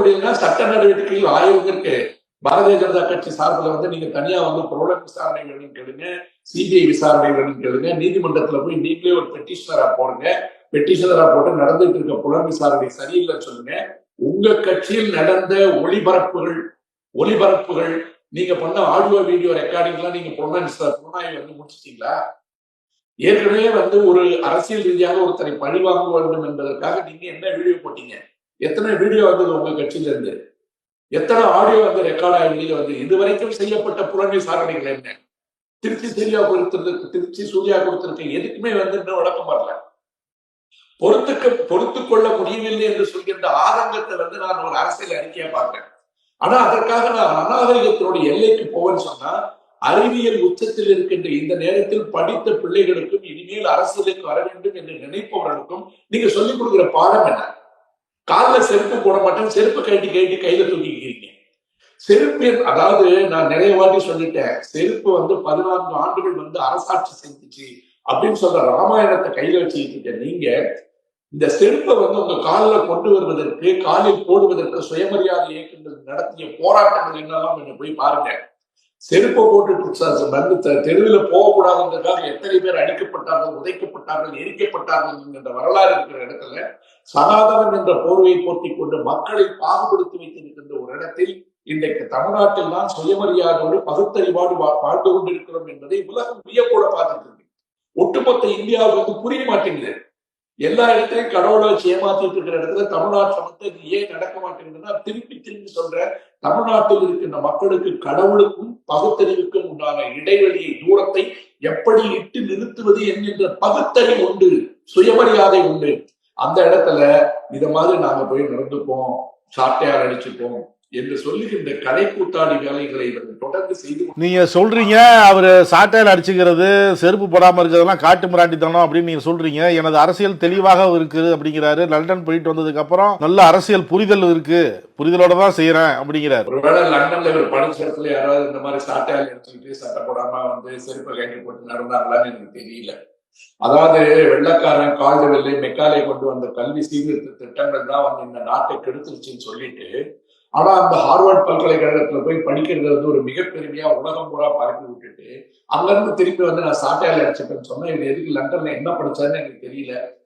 முடியும்னா சட்ட நடவடிக்கைகள் ஆய்வுக்கு இருக்கு. பாரதிய ஜனதா கட்சி சார்பில் வந்து நீங்க தனியா வந்து புலன் விசாரணை வேணும்னு கேளுங்க, சிபிஐ விசாரணை வேணும்னு கேளுங்க, நீதிமன்றத்துல போய் நீங்களே ஒரு பெட்டிஷனரா போடுங்க. பெட்டிஷனரா போட்டு நடந்துட்டு இருக்க புலன் விசாரணை சரியில்லைன்னு சொல்லுங்க. உங்க கட்சியில் நடந்த ஒளிபரப்புகள் நீங்க பண்ண ஆடியோ வீடியோ ரெக்கார்டிங் எல்லாம் நீங்க புலனாய்வு வந்து முடிச்சிட்டீங்களா? ஏற்கனவே வந்து ஒரு அரசியல் ரீதியாக ஒருத்தரை பழி வாங்க வேண்டும் என்பதற்காக நீங்க என்ன வீடியோ போட்டீங்க? எத்தனை வீடியோ வந்தது உங்க கட்சியில இருந்து? எத்தனை ஆடியோ வந்து ரெக்கார்ட் ஆகி வெளியில வந்து இதுவரைக்கும் செய்யப்பட்ட புலன் விசாரணைகள் என்ன? திருச்சி சூர்யா கொடுத்திருக்க எதுக்குமே வந்து இன்னும் விளக்கம் வரல. பொறுத்துக் கொள்ள முடியவில்லை என்று சொல்கின்ற ஆதங்கத்தை வந்து நான் ஒரு அரசியல் அறிக்கையை பார்க்கிறேன். ஆனா அதற்காக நான் அநாகரிகத்தினுடைய எல்லைக்கு போவேன்னு சொன்னா, அறிவியல் உச்சத்தில் இருக்கின்ற இந்த நேரத்தில் படித்த பிள்ளைகளுக்கும் இனிமேல் அரசியலுக்கு வர வேண்டும் என்று நினைப்பவர்களுக்கும் நீங்க சொல்லிக் கொடுக்கிற பாடம் என்ன? காலில் செருப்பு போட மாட்டேன், செருப்பு கட்டி கையில தூக்கிக்கிறீங்க. செருப்பு, அதாவது நான் நிறைய வாட்டி சொல்லிட்டேன், செருப்பு வந்து 14 ஆண்டுகள் வந்து அரசாட்சி செஞ்சுச்சு அப்படின்னு சொல்ற ராமாயணத்தை கையில வச்சுக்கிட்டு நீங்க இந்த செருப்பை வந்து உங்க காலில் கொண்டு வருவதற்கு, காலில் போடுவதற்கு சுயமரியாதை இயக்கங்கள் நடத்திய போராட்டங்கள் என்னெல்லாம் நீங்க போய் பாருங்க. செருப்பை போட்டுட்டு தெருவில் போகக்கூடாதுன்றதுக்காக எத்தனை பேர் அடிக்கப்பட்டார்கள், உதைக்கப்பட்டார்கள், எரிக்கப்பட்டார்கள் என்கின்ற வரலாறு இருக்கிற இடத்துல சனாதனம் என்ற போர்வையை போட்டிக் கொண்டு மக்களை பாகுபடுத்தி வைத்திருக்கின்ற ஒரு இடத்தில் இன்றைக்கு தமிழ்நாட்டில் தான் சுயமரியாதையோடு பகுத்தறிவாடு வாழ்ந்து கொண்டிருக்கிறோம் என்பதை உலகம் வியப்போட பார்த்துட்டு இருக்கு. ஒட்டுமொத்த இந்தியாவுக்கு வந்து புரிய மாட்டேங்குது. எல்லா இடத்தையும் கடவுளை வச்சு ஏமாத்திட்டு இருக்கிற இடத்துல தமிழ்நாட்டில் வந்து இது ஏன் நடக்க மாட்டேங்குதுன்னா, திருப்பி சொல்ற, தமிழ்நாட்டில் இருக்கின்ற மக்களுக்கு கடவுளுக்கும் பகுத்தறிவுக்கும் உண்டான இடைவெளியை, தூரத்தை எப்படி இட்டு நிறுத்துவது என்கின்ற பகுத்தறிவு உண்டு, சுயமரியாதை உண்டு. அந்த இடத்துல இத மாதிரி நாங்க போய் நடந்துப்போம், சாட்டையார் அடிச்சுப்போம் என்று சொல்லுகின்ற கலை கூத்தாடி வேலைகளை தொடர்ந்து செய்து. நீங்க சொல்றீங்க அவரு சாட்டையார் அடிச்சுக்கிறது, செருப்பு போடாம இருக்கிறதெல்லாம் காட்டு மிராண்டித்தனம் அப்படின்னு நீங்க சொல்றீங்க. எனது அரசியல் தெளிவாக இருக்குது அப்படிங்கிறாரு. லண்டன் போயிட்டு வந்ததுக்கு அப்புறம் நல்ல அரசியல் புரிதல் இருக்கு, புரிதலோட தான் செய்யறேன் அப்படிங்கிறாரு. ஒருவேளை லண்டன்ல ஒரு படிச்ச இடத்துல யாராவது இந்த மாதிரி சாட்டையார் அடிச்சுக்கிட்டு சட்டை போடாம வந்து செருப்பை கைட்டு போட்டு நடந்தாங்களான்னு எனக்கு தெரியல. அதாவது வெள்ளக்காரன் கால்டுவெல்லை மெக்காலே கொண்டு வந்த கல்வி சீர்திருத்த திட்டங்கள் தான் வந்து இந்த நாட்டை கெடுத்துருச்சுன்னு சொல்லிட்டு, ஆனா அந்த ஹார்வர்ட் பல்கலைக்கழகத்துல போய் படிக்கிறது வந்து ஒரு மிகப்பெருமையா உலகம் பூரா பரப்பி விட்டுட்டு அங்கிருந்து திருப்பி வந்து நான் சாட்டையால அடிச்சுப்பேன்னு சொன்னா, இது எதுக்கு லண்டன்ல என்ன படிச்சாருன்னு எனக்கு தெரியல.